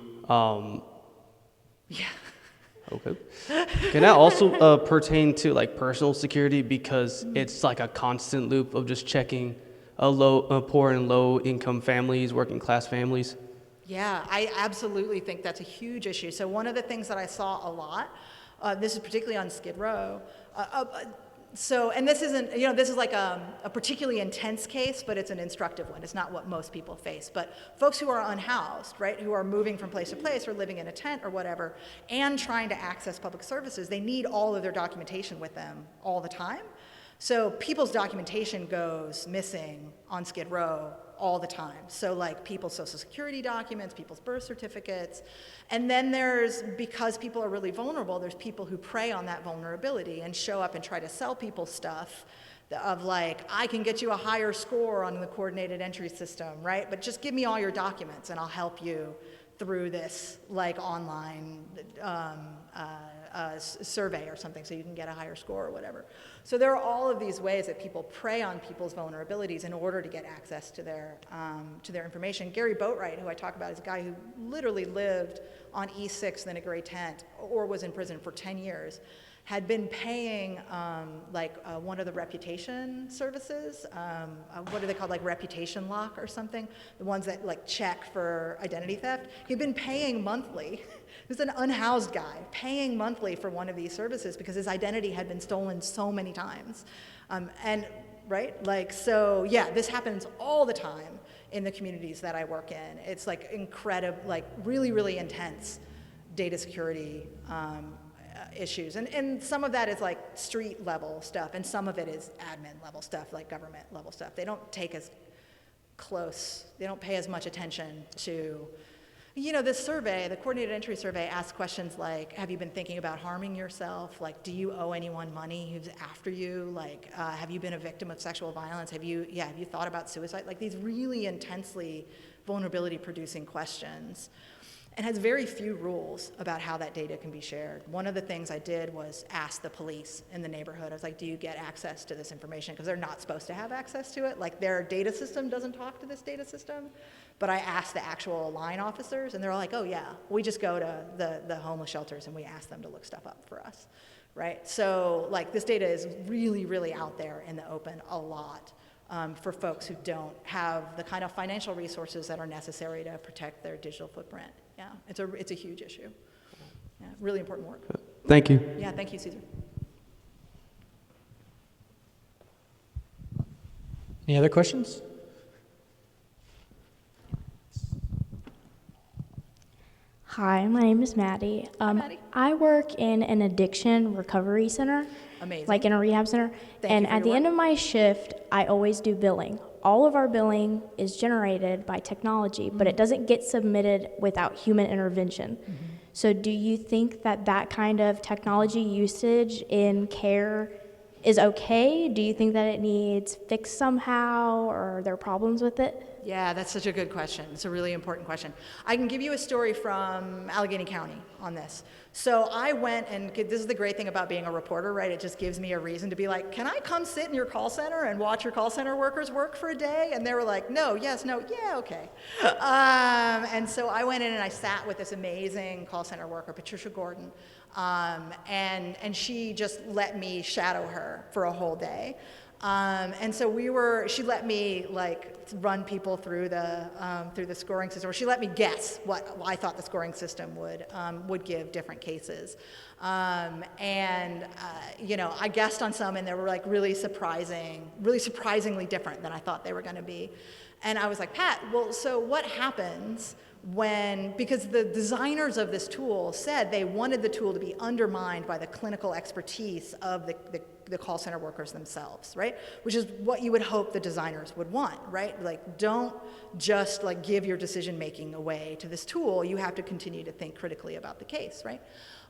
Yeah. Okay. Can that also pertain to like personal security, because it's like a constant loop of just checking poor and low income families, working class families? Yeah, I absolutely think that's a huge issue. So one of the things that I saw a lot, this is particularly on Skid Row, and this isn't, this is like a particularly intense case, but it's an instructive one. It's not what most people face. But folks who are unhoused, right, who are moving from place to place or living in a tent or whatever, and trying to access public services, they need all of their documentation with them all the time. So people's documentation goes missing on Skid Row all the time. So like people's social security documents, people's birth certificates. And then because people are really vulnerable, there's people who prey on that vulnerability and show up and try to sell people stuff of like, I can get you a higher score on the coordinated entry system, right? But just give me all your documents and I'll help you through this like online survey or something so you can get a higher score or whatever. So there are all of these ways that people prey on people's vulnerabilities in order to get access to their information. Gary Boatwright, who I talk about, is a guy who literally lived on E6 in a gray tent or was in prison for 10 years, had been paying one of the reputation services, what are they called, like Reputation Lock or something, the ones that like check for identity theft. He'd been paying monthly. He was an unhoused guy paying monthly for one of these services because his identity had been stolen so many times. So yeah, this happens all the time in the communities that I work in. It's like incredible, like really, really intense data security issues. And some of that is like street level stuff, and some of it is admin level stuff, like government level stuff. They don't take as close, they don't pay as much attention to, this survey, the coordinated entry survey, asks questions like, have you been thinking about harming yourself? Like, do you owe anyone money who's after you? Like, have you been a victim of sexual violence? Have you thought about suicide? Like these really intensely vulnerability producing questions. And has very few rules about how that data can be shared. One of the things I did was ask the police in the neighborhood. I was like, do you get access to this information? Because they're not supposed to have access to it. Like their data system doesn't talk to this data system. But I asked the actual line officers, and they're like, oh yeah, we just go to the homeless shelters and we ask them to look stuff up for us, right? So like this data is really, really out there in the open a lot. For folks who don't have the kind of financial resources that are necessary to protect their digital footprint. Yeah, it's a huge issue. Yeah, really important work. Thank you. Yeah, thank you, Caesar. Any other questions? Hi, my name is Maddie. Maddie. I work in an addiction recovery center, Amazing. like in a rehab center. Thank and you for at your the end work. of my shift, I always do billing. All of our billing is generated by technology, but it doesn't get submitted without human intervention. So do you think that that kind of technology usage in care is okay? Do you think that it needs fixed somehow, or are there problems with it? Yeah, that's such a good question. It's a really important question. I can give you a story from Allegheny County on this. So I went, and this is the great thing about being a reporter, right? It just gives me a reason to be like, can I come sit in your call center and watch your call center workers work for a day? And they were like, no, yes, no, yeah, okay. And so I went in and I sat with this amazing call center worker, Patricia Gordon, and she just let me shadow her for a whole day. And so she let me like run people through the scoring system, or she let me guess what I thought the scoring system would give different cases. You know, I guessed on some, and they were like really surprisingly different than I thought they were going to be. And I was like, Pat, well, so what happens because the designers of this tool said they wanted the tool to be undermined by the clinical expertise of the call center workers themselves, right? Which is what you would hope the designers would want, right? Like, don't just like give your decision making away to this tool. You have to continue to think critically about the case, right?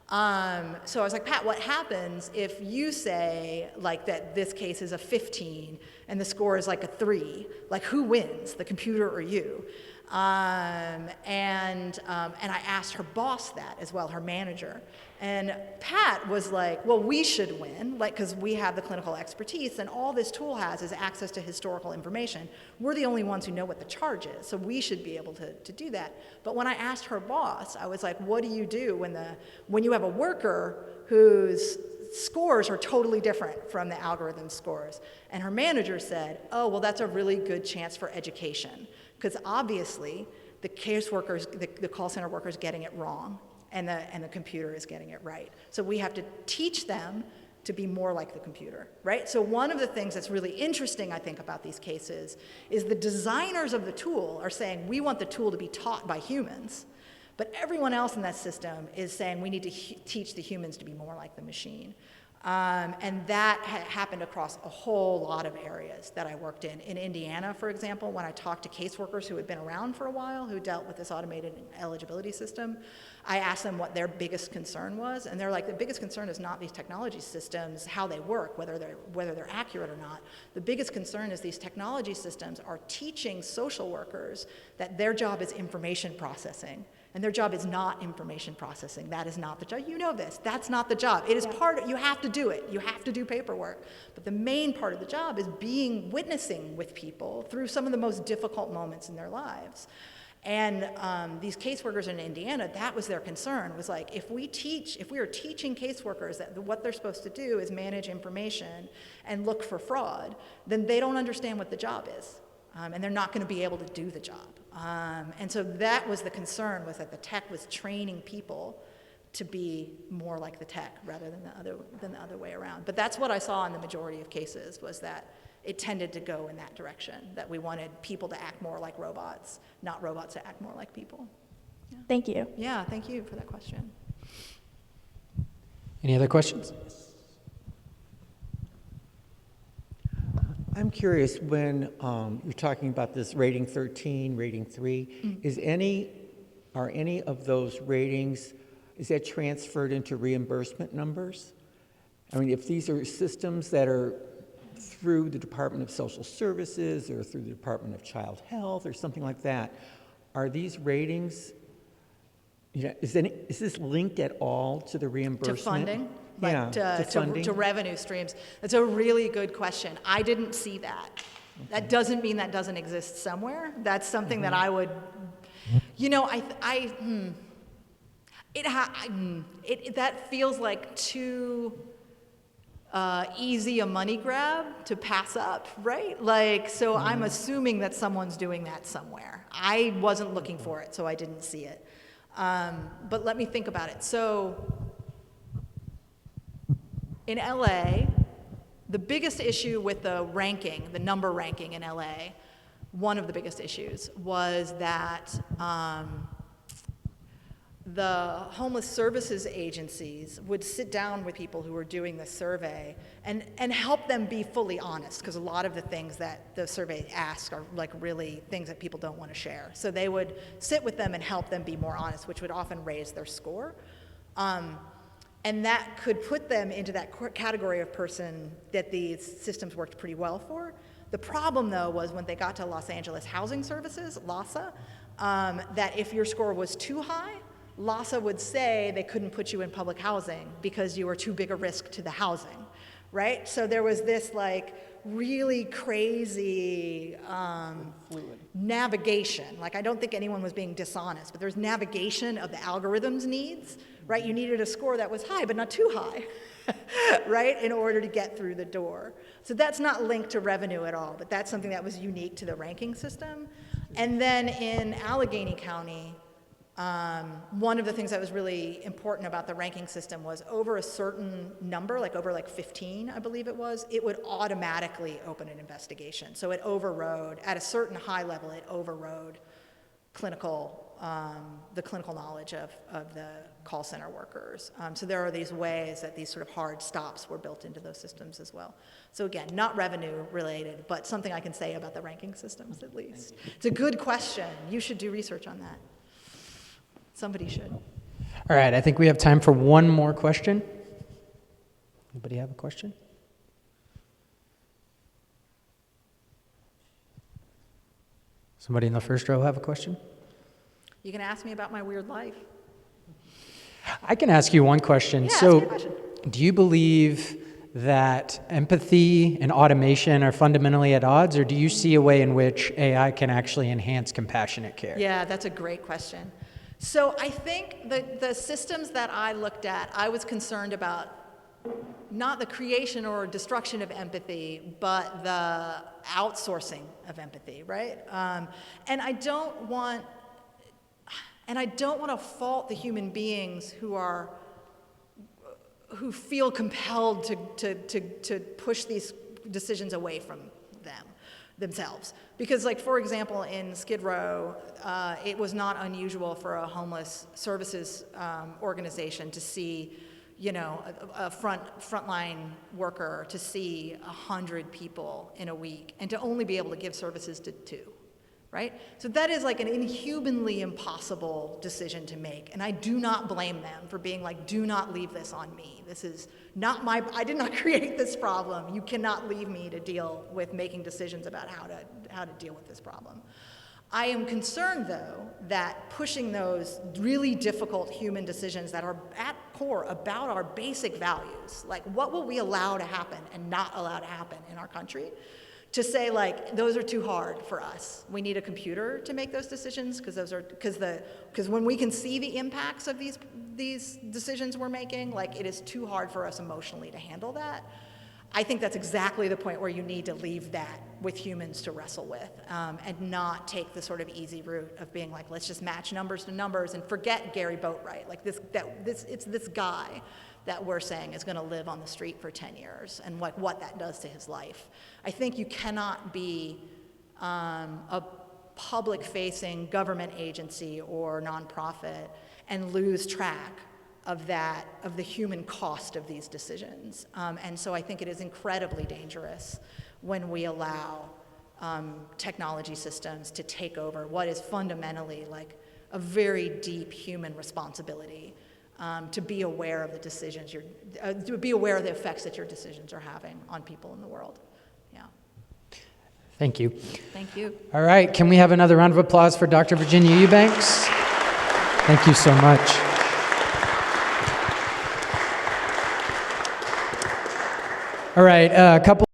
So I was like, Pat, what happens if you say like that this case is a 15 and the score is like a 3? Like, who wins, the computer or you? And I asked her boss that as well, her manager. And Pat was like, well, we should win, like, because we have the clinical expertise, and all this tool has is access to historical information. We're the only ones who know what the charge is, so we should be able to do that. But when I asked her boss, I was like, what do you do when you have a worker whose scores are totally different from the algorithm scores? And her manager said, oh, well, that's a really good chance for education, because obviously the caseworkers, the call center workers, getting it wrong, and the computer is getting it right. So we have to teach them to be more like the computer, right? So one of the things that's really interesting, I think, about these cases is the designers of the tool are saying we want the tool to be taught by humans, but everyone else in that system is saying we need to teach the humans to be more like the machine. And that happened across a whole lot of areas that I worked in. In Indiana, for example, when I talked to caseworkers who had been around for a while, who dealt with this automated eligibility system, I asked them what their biggest concern was, and they're like, the biggest concern is not these technology systems, how they work, whether they're accurate or not. The biggest concern is these technology systems are teaching social workers that their job is information processing. And their job is not information processing. That is not the job. You know this. That's not the job. It is you have to do it. You have to do paperwork. But the main part of the job is witnessing with people through some of the most difficult moments in their lives. And these caseworkers in Indiana, that was their concern, was like, if we are teaching caseworkers that what they're supposed to do is manage information and look for fraud, then they don't understand what the job is. And they're not going to be able to do the job. And so that was the concern, was that the tech was training people to be more like the tech rather than the other way around. But that's what I saw in the majority of cases, was that it tended to go in that direction, that we wanted people to act more like robots, not robots to act more like people. Yeah. Thank you. Yeah, thank you for that question. Any other questions? I'm curious, when you're talking about this rating 13, rating 3, are any of those ratings, is that transferred into reimbursement numbers? I mean, if these are systems that are through the Department of Social Services or through the Department of Child Health or something like that, are these ratings, is this linked at all to the reimbursement? To funding? Yeah, to funding. To revenue streams. That's a really good question. I didn't see that. Okay. That doesn't mean that doesn't exist somewhere. That's something that I would, that feels like too easy a money grab to pass up, right? Like, so I'm assuming that someone's doing that somewhere. I wasn't looking for it, so I didn't see it. But let me think about it. So in LA, The biggest issue with the ranking, the number ranking in LA, one of the biggest issues was that the homeless services agencies would sit down with people who were doing the survey and help them be fully honest, because a lot of the things that the survey asks are like really things that people don't want to share. So they would sit with them and help them be more honest, which would often raise their score. And that could put them into that category of person that these systems worked pretty well for. The problem, though, was when they got to Los Angeles Housing Services, LAHSA, that if your score was too high, LAHSA would say they couldn't put you in public housing because you were too big a risk to the housing, right? So there was this like really crazy navigation. Like, I don't think anyone was being dishonest, but there's navigation of the algorithm's needs, right? You needed a score that was high, but not too high, right, in order to get through the door. So that's not linked to revenue at all, but that's something that was unique to the ranking system. And then in Allegheny County, one of the things that was really important about the ranking system was over a certain number, like over like 15, I believe it would automatically open an investigation. So it overrode, at a certain high level, it overrode the clinical knowledge of the call center workers. So there are these ways that these sort of hard stops were built into those systems as well. So again, not revenue related, but something I can say about the ranking systems at least. It's a good question. You should do research on that. Somebody should. All right, I think we have time for one more question. Anybody have a question? Somebody in the first row have a question? You can ask me about my weird life. I can ask you one question. Yeah, So, ask me a question. do you believe that empathy and automation are fundamentally at odds, or do you see a way in which AI can actually enhance compassionate care? Yeah, that's a great question. So I think the systems that I looked at, I was concerned about not the creation or destruction of empathy, but the outsourcing of empathy, right? And I don't want to fault the human beings who feel compelled to push these decisions away from themselves. Because, like, for example, in Skid Row, it was not unusual for a homeless services organization to see, you know, a frontline worker to see 100 people in a week and to only be able to give services to 2. Right? So that is like an inhumanly impossible decision to make. And I do not blame them for being like, do not leave this on me. This is not I did not create this problem. You cannot leave me to deal with making decisions about how to deal with this problem. I am concerned, though, that pushing those really difficult human decisions that are at core about our basic values, like what will we allow to happen and not allow to happen in our country, to say, like, those are too hard for us. We need a computer to make those decisions because when we can see the impacts of these decisions we're making, like, it is too hard for us emotionally to handle that. I think that's exactly the point where you need to leave that with humans to wrestle with, and not take the sort of easy route of being like, let's just match numbers to numbers and forget Gary Boatwright. Like it's this guy that we're saying is going to live on the street for 10 years and what that does to his life. I think you cannot be a public-facing government agency or nonprofit and lose track of the human cost of these decisions. And so I think it is incredibly dangerous when we allow technology systems to take over what is fundamentally like a very deep human responsibility. To be aware of the decisions to be aware of the effects that your decisions are having on people in the world. Yeah. Thank you. Thank you. All right, can we have another round of applause for Dr. Virginia Eubanks? Thank you so much. All right, a couple